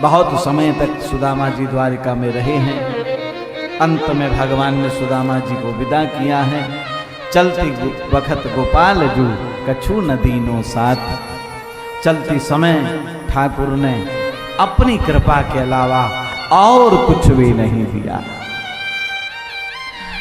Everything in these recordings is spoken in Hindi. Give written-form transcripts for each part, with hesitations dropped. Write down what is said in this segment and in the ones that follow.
बहुत समय तक सुदामा जी द्वारिका में रहे हैं। अंत में भगवान ने सुदामा जी को विदा किया है। चलती वक्त गोपाल जू कछु न दीनो साथ। चलती समय ठाकुर ने अपनी कृपा के अलावा और कुछ भी नहीं दिया।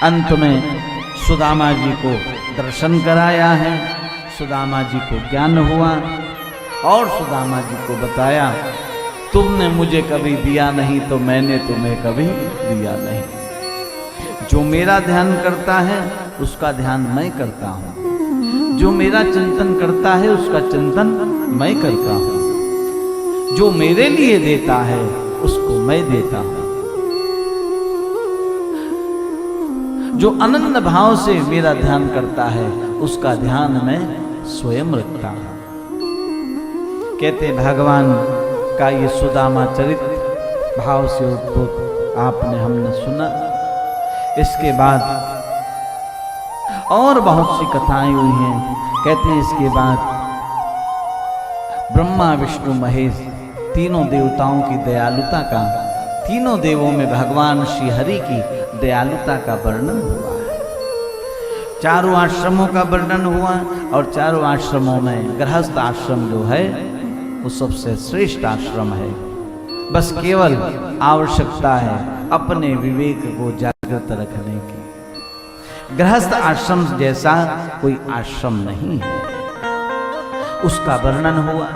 अंत में सुदामा जी को दर्शन कराया है, सुदामा जी को ज्ञान हुआ और सुदामा जी को बताया, तुमने मुझे कभी दिया नहीं तो मैंने तुम्हें कभी दिया नहीं। जो मेरा ध्यान करता है उसका ध्यान मैं करता हूँ, जो मेरा चिंतन करता है उसका चिंतन मैं करता हूँ, जो मेरे लिए देता है उसको मैं देता हूँ, जो अनन्य भाव से मेरा ध्यान करता है उसका ध्यान मैं स्वयं रखता हूँ। कहते भगवान का ये सुदामा चरित्र भाव से उद्भूत आपने हमने सुना। इसके बाद और बहुत सी कथाएं हुई हैं। कहते हैं इसके बाद ब्रह्मा विष्णु महेश तीनों देवताओं की दयालुता का, तीनों देवों में भगवान श्री हरि की दयालुता का वर्णन हुआ है। चारों आश्रमों का वर्णन हुआ और चारों आश्रमों में गृहस्थ आश्रम जो है वो सबसे श्रेष्ठ आश्रम है। बस केवल आवश्यकता है अपने विवेक को जागृत रखने की। गृहस्थ आश्रम जैसा कोई आश्रम नहीं है, उसका वर्णन हुआ।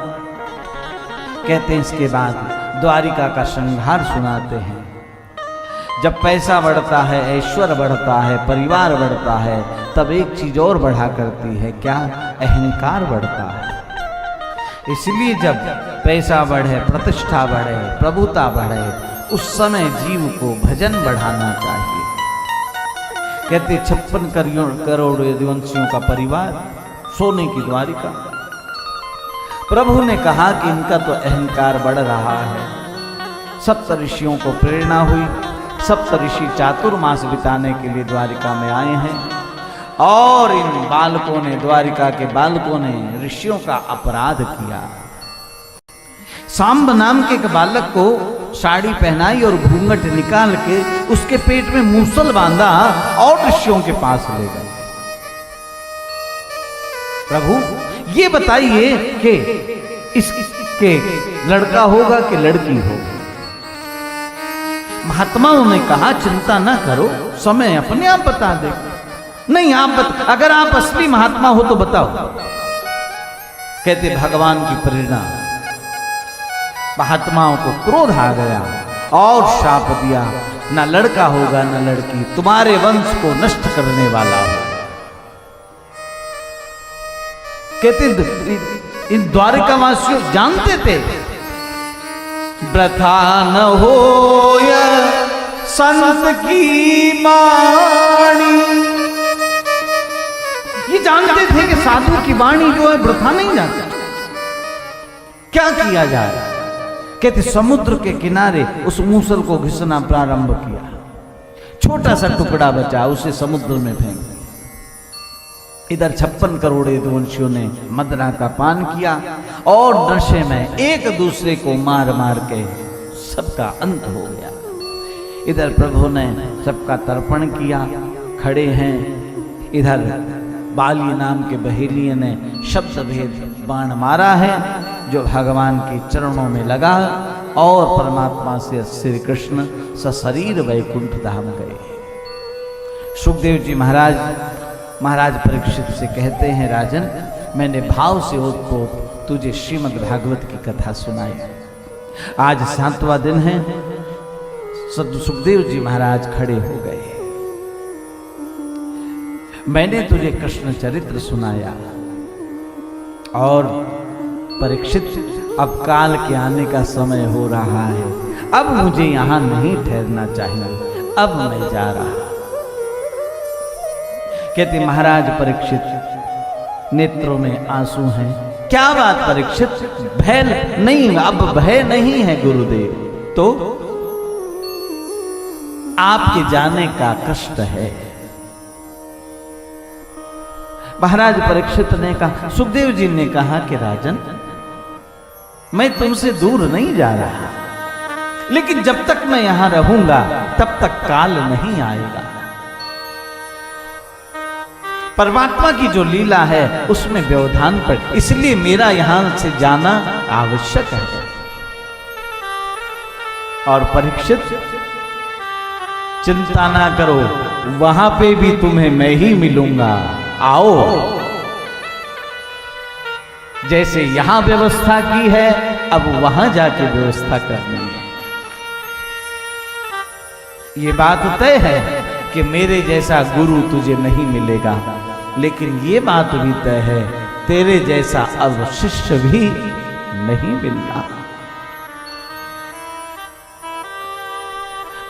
कहते हैं इसके बाद द्वारिका का श्रृंगार सुनाते हैं। जब पैसा बढ़ता है, ऐश्वर्य बढ़ता है, परिवार बढ़ता है, तब एक चीज और बढ़ा करती है, क्या? अहंकार बढ़ता है। इसलिए जब पैसा बढ़े, प्रतिष्ठा बढ़े, प्रभुता बढ़े, उस समय जीव को भजन बढ़ाना चाहिए। कहते 56 करोड़ यदुवंशियों का परिवार, सोने की द्वारिका। प्रभु ने कहा कि इनका तो अहंकार बढ़ रहा है। सप्त ऋषियों को प्रेरणा हुई। सप्त ऋषि चातुर्मास बिताने के लिए द्वारिका में आए हैं और इन बालकों ने, द्वारिका के बालकों ने ऋषियों का अपराध किया। सांब नाम के एक बालक को साड़ी पहनाई और घूंघट निकाल के उसके पेट में मूसल बांधा और ऋषियों के पास ले गए। प्रभु ये बताइए कि इसके लड़का होगा कि लड़की होगी? महात्माओं ने कहा चिंता ना करो, समय अपने आप बता दे। नहीं अगर आप असली महात्मा हो तो बताओ। कहते भगवान की प्रेरणा, महात्माओं को क्रोध आ गया और शाप दिया, ना लड़का होगा ना लड़की, तुम्हारे वंश को नष्ट करने वाला हो। कहते इन द्वारिकावासियों जानते थे वृथा न हो संत की वाणी। ये जानते थे कि साधु की वाणी जो है वृथा नहीं जाती। क्या किया जाए? कहते समुद्र के किनारे उस मूसल को घिसना प्रारंभ किया। छोटा सा टुकड़ा बचा, उसे समुद्र में फेंक दिया। इधर 56 करोड़ यदुवंशियों ने मदरा का पान किया और नशे में एक दूसरे को मार मार के सबका अंत हो गया। इधर प्रभु ने सबका तर्पण किया, खड़े हैं। इधर बाली नाम के बहेलिये ने शब्द भेद बाण मारा है जो भगवान के चरणों में लगा और परमात्मा से श्री कृष्ण सशरीर वैकुंठ धाम गए। सुखदेव जी महाराज परीक्षित से कहते हैं, राजन मैंने भाव से ओतप्रोत तुझे श्रीमद् भागवत की कथा सुनाई। आज 7वां दिन है। सुखदेव जी महाराज खड़े हो गए। मैंने तुझे कृष्ण चरित्र सुनाया और परीक्षित अब काल के आने का समय हो रहा है, अब मुझे यहां नहीं ठहरना चाहिए, अब मैं जा रहा। कहते महाराज परीक्षित नेत्रों में आंसू हैं। क्या बात परीक्षित? भय नहीं, अब भय नहीं है गुरुदेव, तो आपके जाने का कष्ट है। महाराज परीक्षित ने कहा, सुखदेव जी ने कहा कि राजन मैं तुमसे दूर नहीं जा रहा, लेकिन जब तक मैं यहां रहूंगा तब तक काल नहीं आएगा। परमात्मा की जो लीला है उसमें व्यवधान पर, इसलिए मेरा यहां से जाना आवश्यक है। और परीक्षित, चिंता ना करो, वहां पे भी तुम्हें मैं ही मिलूंगा। आओ, जैसे यहां व्यवस्था की है अब वहां जाके व्यवस्था करनी है। ये बात तय है कि मेरे जैसा गुरु तुझे नहीं मिलेगा, लेकिन ये बात भी तय है तेरे जैसा अब शिष्य भी नहीं मिलना।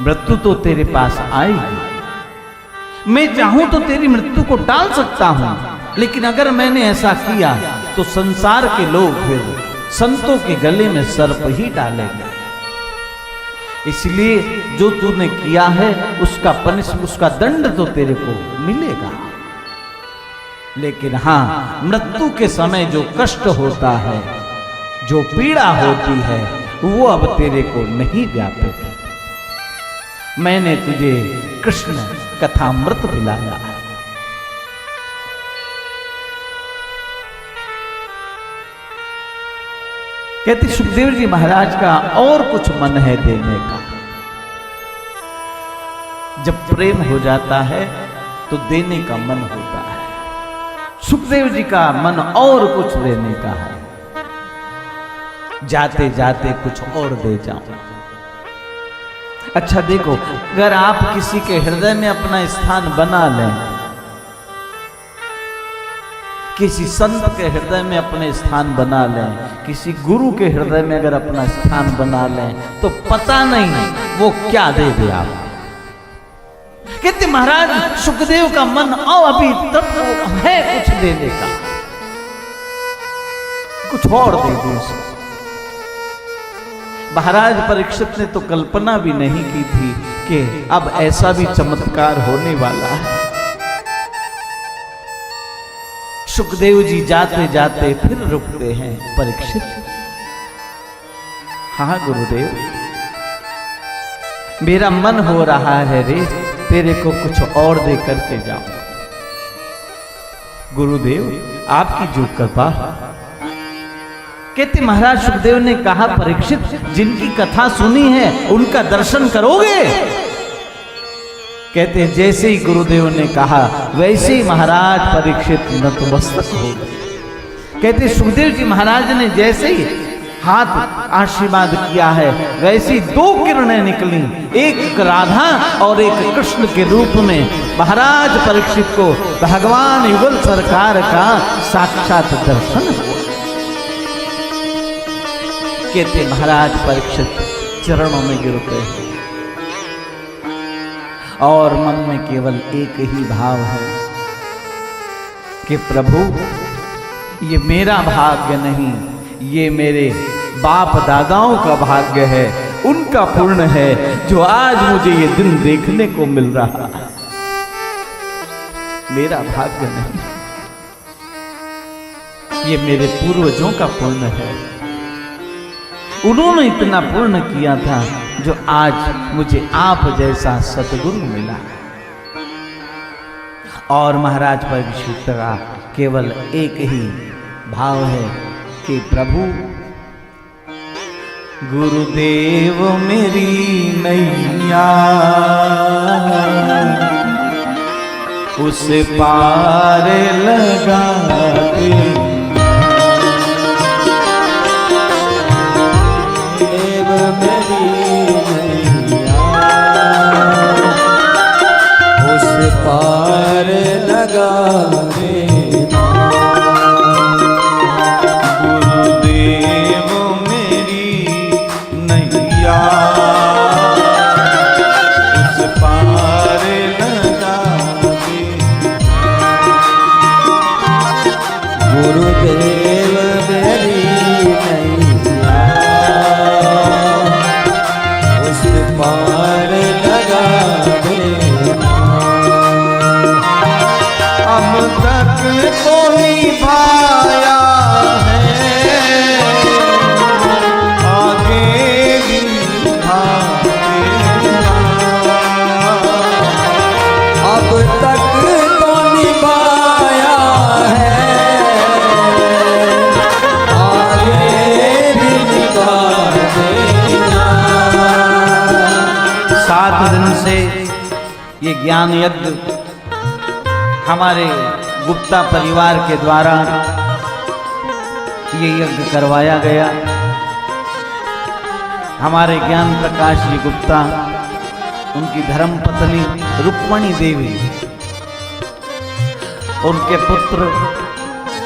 मृत्यु तो तेरे पास आएगी। मैं चाहूं तो तेरी मृत्यु को टाल सकता हूं, लेकिन अगर मैंने ऐसा किया तो संसार के लोग फिर संतों के गले में सर्प ही डालेंगे। इसलिए जो तूने किया है उसका दंड तो तेरे को मिलेगा। लेकिन हां, मृत्यु के समय जो कष्ट होता है, जो पीड़ा होती है, वो अब तेरे को नहीं व्यापित। मैंने तुझे कृष्ण कथामृत पिलाया है। कहते सुखदेव जी महाराज का और कुछ मन है देने का। जब प्रेम हो जाता है तो देने का मन होता है। सुखदेव जी का मन और कुछ देने का है। जाते जाते कुछ और दे जाऊं। अच्छा देखो, अगर आप किसी के हृदय में अपना स्थान बना लें, किसी संत के हृदय में अपने स्थान बना लें, किसी गुरु के हृदय में अगर अपना स्थान बना लें, तो पता नहीं वो क्या दे दे आप। कहते महाराज सुखदेव का मन अभी तक है कुछ देने का, कुछ और दे दो। महाराज परीक्षित ने तो कल्पना भी नहीं की थी कि अब ऐसा भी चमत्कार होने वाला है। सुखदेव जी जाते जाते फिर रुकते हैं। परीक्षित, हाँ गुरुदेव, मेरा मन हो रहा है रे तेरे को कुछ और दे करके जाऊं। गुरुदेव आपकी जो कृपा। कहते महाराज सुखदेव ने कहा, परीक्षित जिनकी कथा सुनी है उनका दर्शन करोगे? कहते हैं जैसे ही गुरुदेव ने कहा वैसे ही महाराज परीक्षित नतमस्तक हो गए। कहते सुखदेव जी महाराज ने जैसे ही हाथ आशीर्वाद किया है वैसे ही दो किरणें निकली, एक राधा और एक कृष्ण के रूप में महाराज परीक्षित को भगवान युगल सरकार का साक्षात दर्शन हुआ। कहते महाराज परीक्षित चरणों में गिरते हैं और मन में केवल एक ही भाव है कि प्रभु ये मेरा भाग्य नहीं, ये मेरे बाप दादाओं का भाग्य है, उनका पुण्य है जो आज मुझे ये दिन देखने को मिल रहा है। मेरा भाग्य नहीं, ये मेरे पूर्वजों का पुण्य है। उन्होंने इतना पुण्य किया था जो आज मुझे आप जैसा सतगुरु मिला। और महाराज परीक्षित का केवल एक ही भाव है कि प्रभु गुरुदेव मेरी नैया उस पार लगा दे। पार लगा देना गुरुदेव मेरी नैया उस पार लगा देना। 7 दिन से ये ज्ञान यज्ञ हमारे गुप्ता परिवार के द्वारा ये यज्ञ करवाया गया। हमारे ज्ञान प्रकाश जी गुप्ता, उनकी धर्मपत्नी रुक्मणी देवी, उनके पुत्र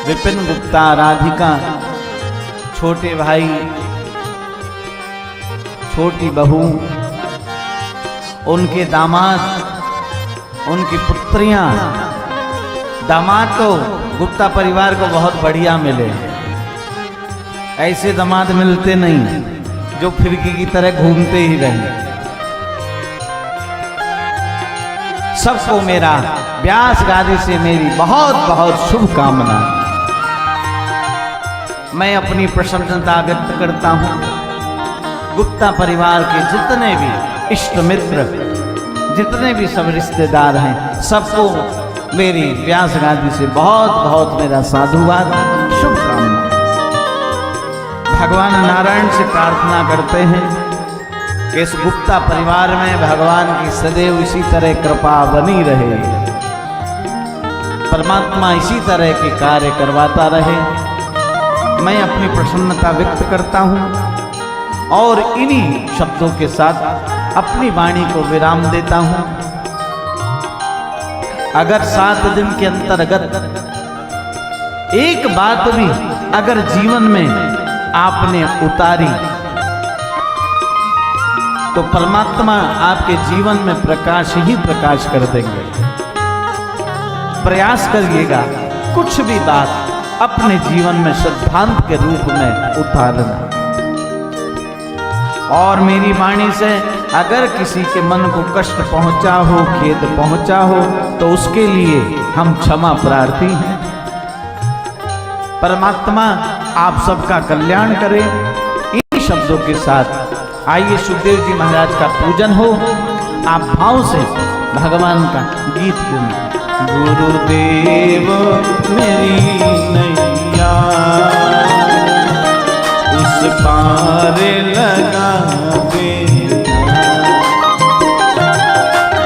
विपिन गुप्ता, राधिका, छोटे भाई, छोटी बहू, उनके दामाद, उनकी पुत्रियां। दामाद तो गुप्ता परिवार को बहुत बढ़िया मिले, ऐसे दामाद मिलते नहीं जो फिरकी की तरह घूमते ही रहे। सबको मेरा व्यास गादी से मेरी बहुत बहुत शुभकामना। मैं अपनी प्रसन्नता व्यक्त करता हूं। गुप्ता परिवार के जितने भी इष्ट मित्र, जितने भी सब रिश्तेदार हैं, सबको मेरी व्यास गादी से बहुत बहुत मेरा साधुवाद, शुभकामना। भगवान नारायण से प्रार्थना करते हैं कि इस गुप्ता परिवार में भगवान की सदैव इसी तरह कृपा बनी रहे, परमात्मा इसी तरह के कार्य करवाता रहे। मैं अपनी प्रसन्नता व्यक्त करता हूं और इन्हीं शब्दों के साथ अपनी वाणी को विराम देता हूं। अगर 7 दिन के अंतर्गत एक बात भी अगर जीवन में आपने उतारी तो परमात्मा आपके जीवन में प्रकाश ही प्रकाश कर देंगे। प्रयास करिएगा कुछ भी बात अपने जीवन में सिद्धांत के रूप में उतारना। और मेरी वाणी से अगर किसी के मन को कष्ट पहुंचा हो, खेद पहुंचा हो, तो उसके लिए हम क्षमा प्रार्थी हैं। परमात्मा आप सबका कल्याण करे। इन शब्दों के साथ आइए सुखदेव जी महाराज का पूजन हो। आप भाव से भगवान का गीत सुनिए। गुरुदेव मेरी नैया उस पार लगा देना।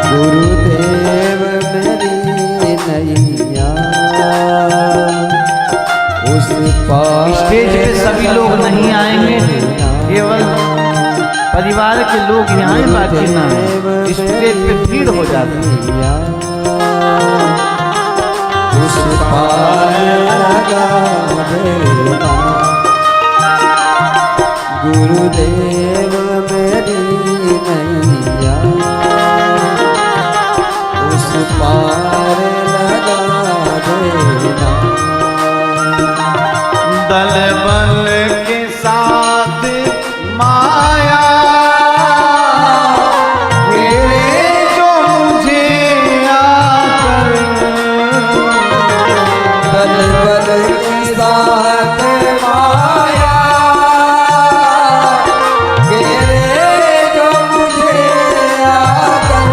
गुरुदेव मेरी नैया उस पार। स्टेज पे सभी लोग नहीं आएंगे, केवल परिवार के लोग यहाँ ही, बाकी ना स्टेज पे भीड़ हो जाती है। उस पार लगा देना। गुरुदेव मेरी नैया उस पार लगा देना। दल बल के साथ माया घेरे जो मुझे आकर। दल बल के साथ माया घेरे जो मुझे आकर।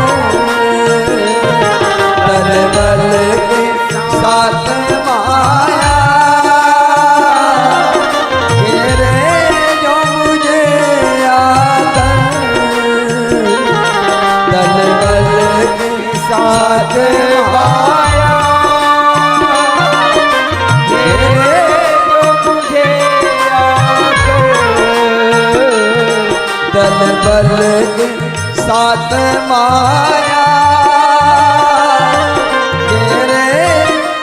दल बल के साथ माया साथ माया घेरे जो मुझे आकर। दल बल के साथ माया घेरे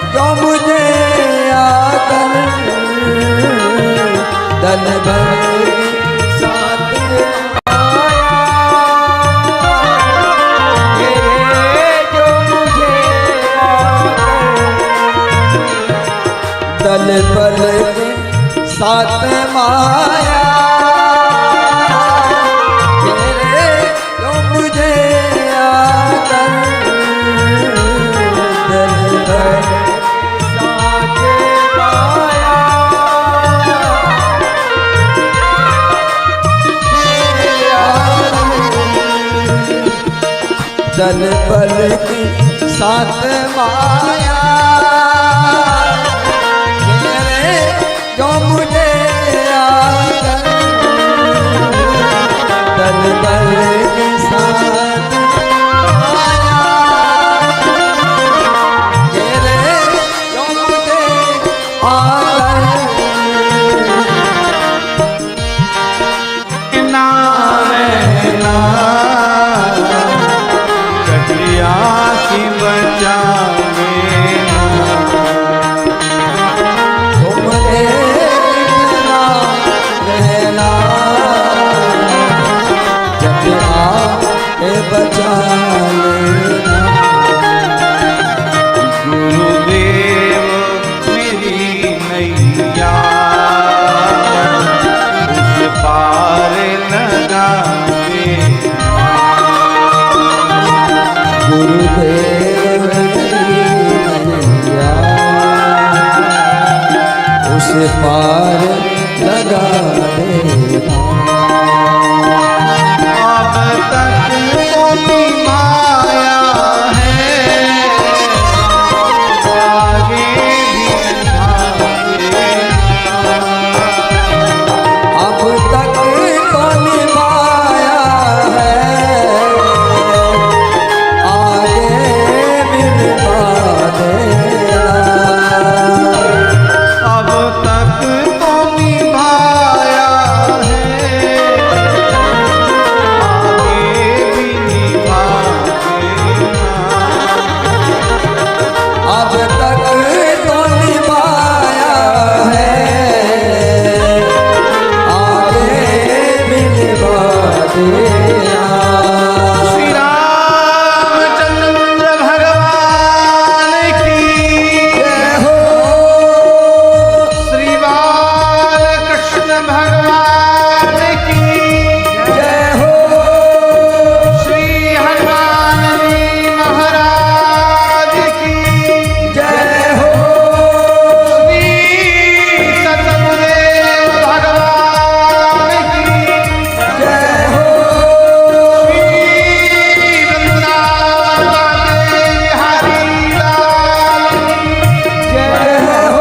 जो मुझे आकर। दल बल के साथ दल बल के साथ माया घेरे जो मुझे आकर। दल बल के साथ माया दल बल के साथ माया जो मुझे आकर। दल बल के साथ बचा लेना। गुरुदेव मेरी नैया उस पार लगा देना। गुरुदेव नैया उस पार लगा देना। अब तक कोई माया है आगे भी भागे। अब तक कौन माया है आगे भी निभा देना। अब तक तो निभाया है आगे भी निभा देना। अब तक तो निभाया है आगे भी निभा देना। श्री रामचंद्र भगवान की जय हो श्री बालकृष्ण भगवान की जय हो श्री हनुमान जी महाराज की जय हो श्री सतगुरुदेव भगवान की जय हो श्री वृंदावन वाले हरि लाल की जय हो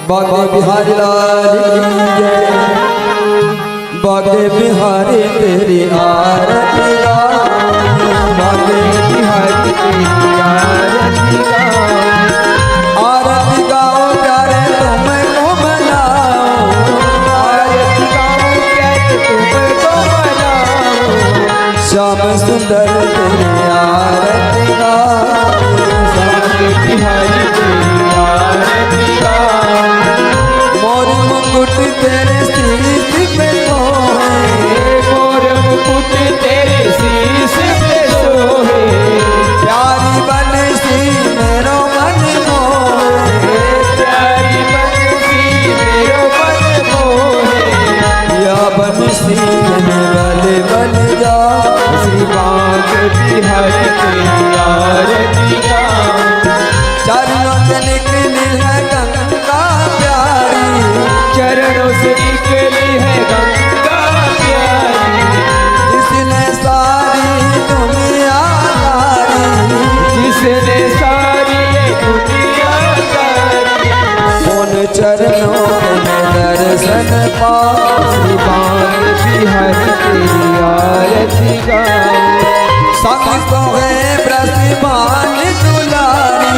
बागे बिहारी लाल की जय। बागे बिहारी तेरी आरती गाऊं। बागे बिहारी तेरी आरती गाऊं। आरती गाओ प्यारे तुमको मनाओ। आरती गाओ प्यारे तुमको मनाओ। श्याम सुंदर तेरी आरती गाऊं। बागे बिहारी तेरी आरती गाऊं। मोर मुकुट तेरे शीश पे सोहे। मोर मुकुट तेरे शीश पे सोहे। प्यारी बंसी मेरो मन मोहे। प्यारी बंसी मेरो मन मोहे। या बंसी बल बल जा। श्री बाग बिहारी तेरी आरती गाऊं। चरणों से निकली है गंगा प्यारी। चरणों से निकली है गंगा प्यारी। जिसने सारी दुनिया तारी। जिसने सारी ये दुनिया तारी। उन चरणों में दर्शन पाओ। श्री बाग बिहारी तेरी आरती गाऊं। संग सोहे ब्रजभान दुलारी।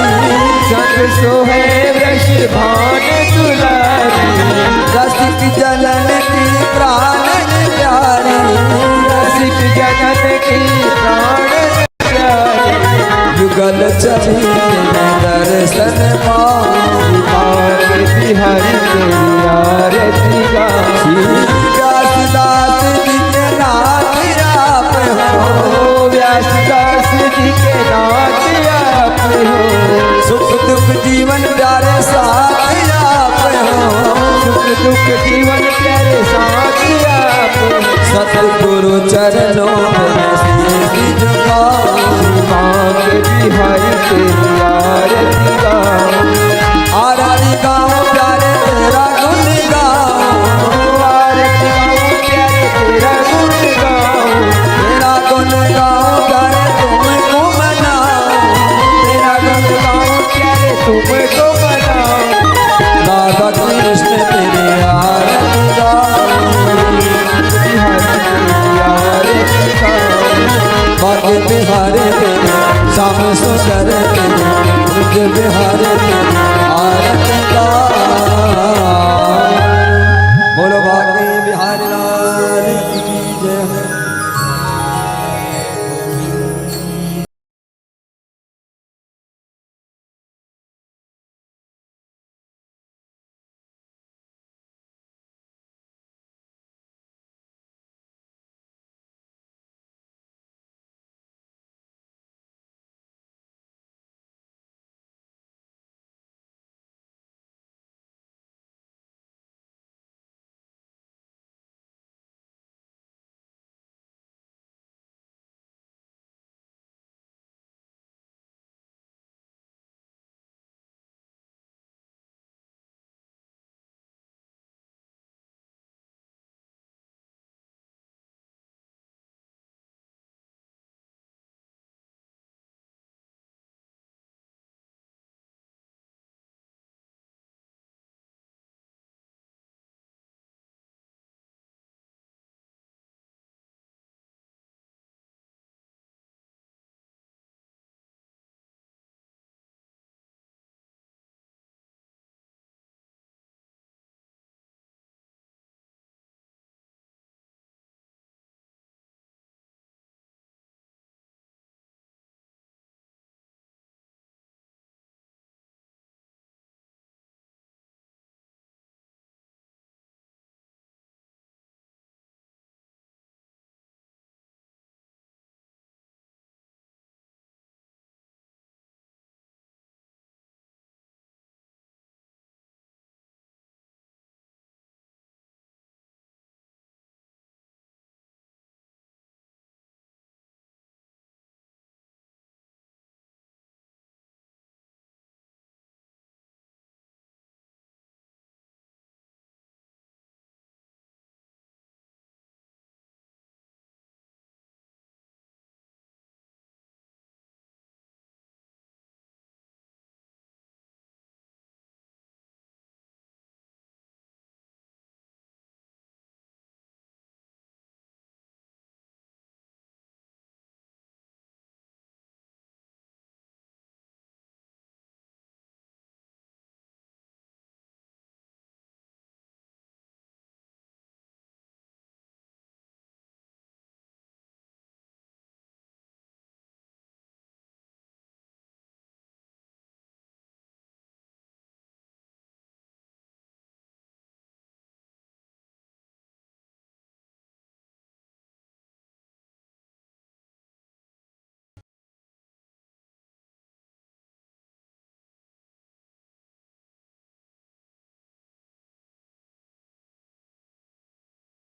संग सोहे ब्रजभान दुलारी। रसिक जनन की प्राण प्यारी। रसिक जनन की प्राण प्यारी। युगल चली दर्शन पाओ। बाग बिहारी तेरी आरती गाऊं। व्यासदास जी के नाथ आप हो। व्यासदास जी के नाथ आप हो। सुख दुख जीवन प्यारे साथ आप हो। सुख दुख जीवन प्यारे साथ आप हो। सतगुरु चरणों में शीश झुकाओ। बाग बिहारी तेरी श्याम सुंदर तेरे ब्रज बिहारी तेरी आरती गाऊं। बोलो बाके बिहारी लाल की जय।